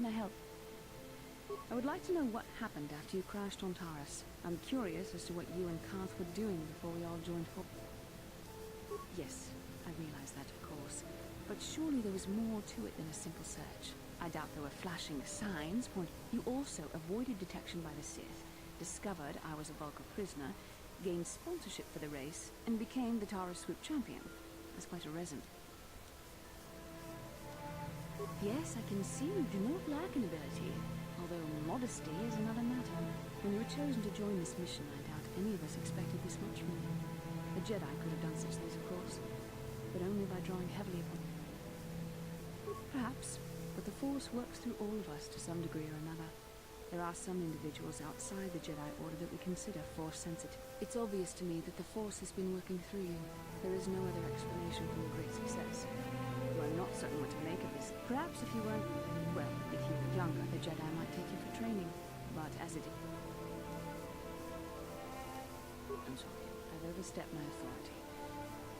can I help? I would like to know what happened after you crashed on Taris. I'm curious as to what you and Carth were doing before we all joined for... Yes, I realize that, of course. But surely there was more to it than a simple search. I doubt there were flashing signs pointing... You also avoided detection by the Sith, discovered I was a Vulgar prisoner, gained sponsorship for the race, and became the Taris Swoop champion. That's quite a resume. Yes, I can see you do not lack an ability, although modesty is another matter. When you were chosen to join this mission, I doubt any of us expected this much from you. A Jedi could have done such things, of course, but only by drawing heavily upon... Perhaps, but the Force works through all of us to some degree or another. There are some individuals outside the Jedi Order that we consider Force-sensitive. It's obvious to me that the Force has been working through you. There is no other explanation for your great success. Though I'm not certain what to make of this. Perhaps if you weren't... Well, if you were younger, the Jedi might take you for training. But as it is... I'm sorry. I've overstepped my authority.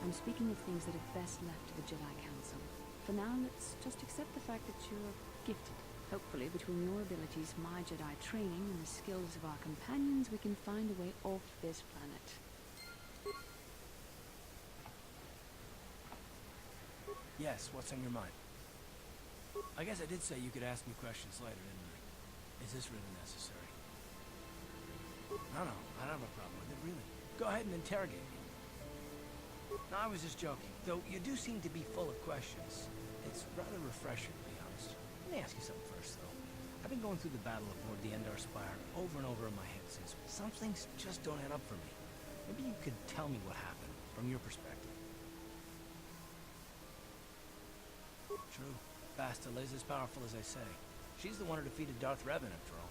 I'm speaking of things that are best left to the Jedi Council. For now, let's just accept the fact that you're gifted. Hopefully, between your abilities, my Jedi training, and the skills of our companions, we can find a way off this planet. Yes, what's on your mind? I guess I did say you could ask me questions later, didn't I? Is this really necessary? No, I don't have a problem with it, really. Go ahead and interrogate me. No, I was just joking. Though you do seem to be full of questions. It's rather refreshing, to be honest. Let me ask you something first, though. I've been going through the battle aboard the Endar Spire over and over in my head since. Some things just don't add up for me. Maybe you could tell me what happened, from your perspective. True. Bastila is as powerful as I say. She's the one who defeated Darth Revan, after all.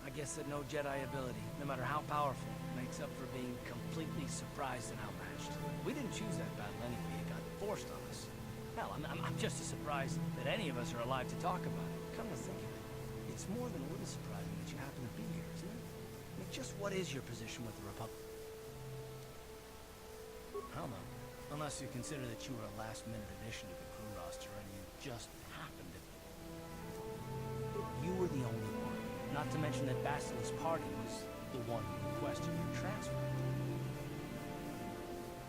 I guess that no Jedi ability, no matter how powerful, makes up for being completely surprised and outmatched. We didn't choose that battle anyway. It got forced on us. Hell, I'm just as surprised that any of us are alive to talk about it. Come to think of it, it's more than a little surprising that you happen to be here, isn't it? I mean, just what is your position with the Republic? I don't know. Unless you consider that you were a last-minute addition to the crew roster and you just happened to... You were the only one. Not to mention that Bastila's party was the one who requested your transfer.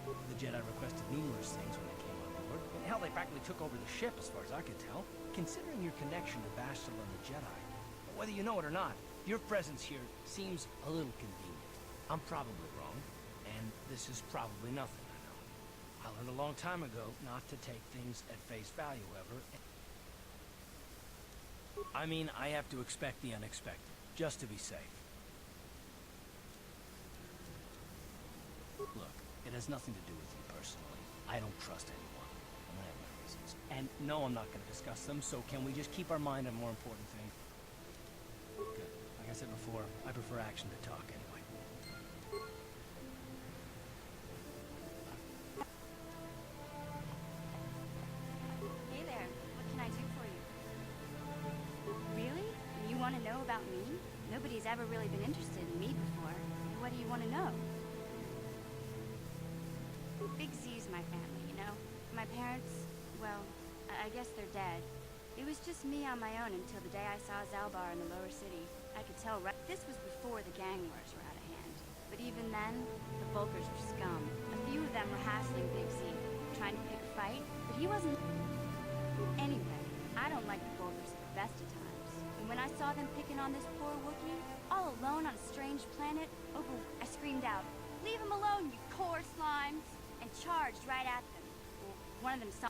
The Jedi requested numerous things when they came on board. And hell, they practically took over the ship, as far as I could tell. Considering your connection to Bastila and the Jedi, whether you know it or not, your presence here seems a little convenient. I'm probably wrong, and this is probably nothing, I know. I learned a long time ago not to take things at face value, ever. I mean, I have to expect the unexpected, just to be safe. Look, it has nothing to do with you personally. I don't trust anyone, and I have my reasons. And no, I'm not going to discuss them, so can we just keep our mind on more important things? Good. Like I said before, I prefer action to talk anyway. Hey there, what can I do for you? Really? You want to know about me? Nobody's ever really been interested in me before. What do you want to know? Big Z's my family, you know? My parents, well, I guess they're dead. It was just me on my own until the day I saw Zaalbar in the lower city. I could tell right... This was before the gang wars were out of hand. But even then, the Vulcars were scum. A few of them were hassling Big Z, trying to pick a fight, but he wasn't... Anyway, I don't like the Vulcars at the best of times. And when I saw them picking on this poor Wookiee, all alone on a strange planet, I screamed out, "Leave him alone, you core slimes!" and charged right at them. One of them saw...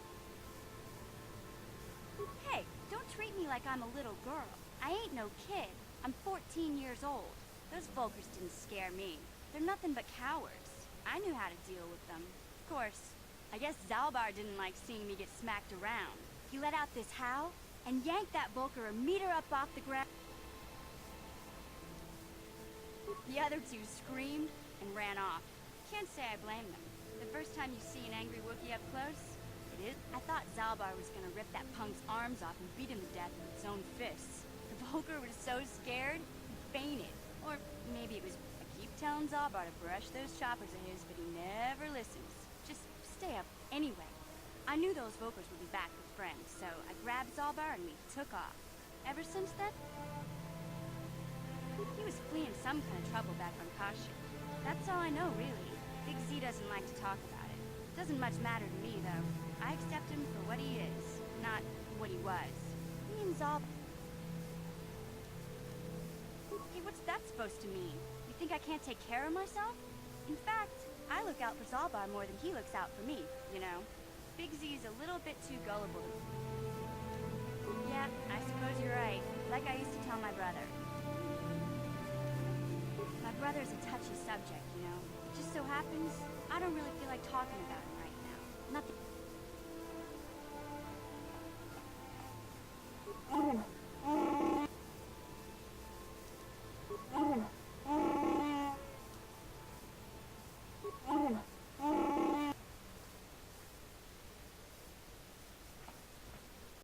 Hey, don't treat me like I'm a little girl. I ain't no kid. I'm 14 years old. Those Vulcars didn't scare me. They're nothing but cowards. I knew how to deal with them. Of course, I guess Zaalbar didn't like seeing me get smacked around. He let out this howl and yanked that Vulcar a meter up off the ground. The other two screamed and ran off. Can't say I blame them. The first time you see an angry Wookiee up close, it is. I thought Zaalbar was gonna rip that punk's arms off and beat him to death with its own fists. The Vulcar was so scared, he fainted. Or maybe it was... I keep telling Zaalbar to brush those choppers of his, but he never listens. Just stay up. Anyway, I knew those Vulcars would be back with friends, so I grabbed Zaalbar and we took off. ever since then? He was fleeing some kind of trouble back on Kashyyyk. That's all I know, really. Big Z doesn't like to talk about it. Doesn't much matter to me, though. I accept him for what he is, not what he was. Me and Zaalbar. Hey, what's that supposed to mean? You think I can't take care of myself? In fact, I look out for Zaalbar more than he looks out for me, you know? Big Z's a little bit too gullible. Yeah, I suppose you're right. Like I used to tell my brother. My brother's a touchy subject, you know? It just so happens, I don't really feel like talking about it right now. Nothing.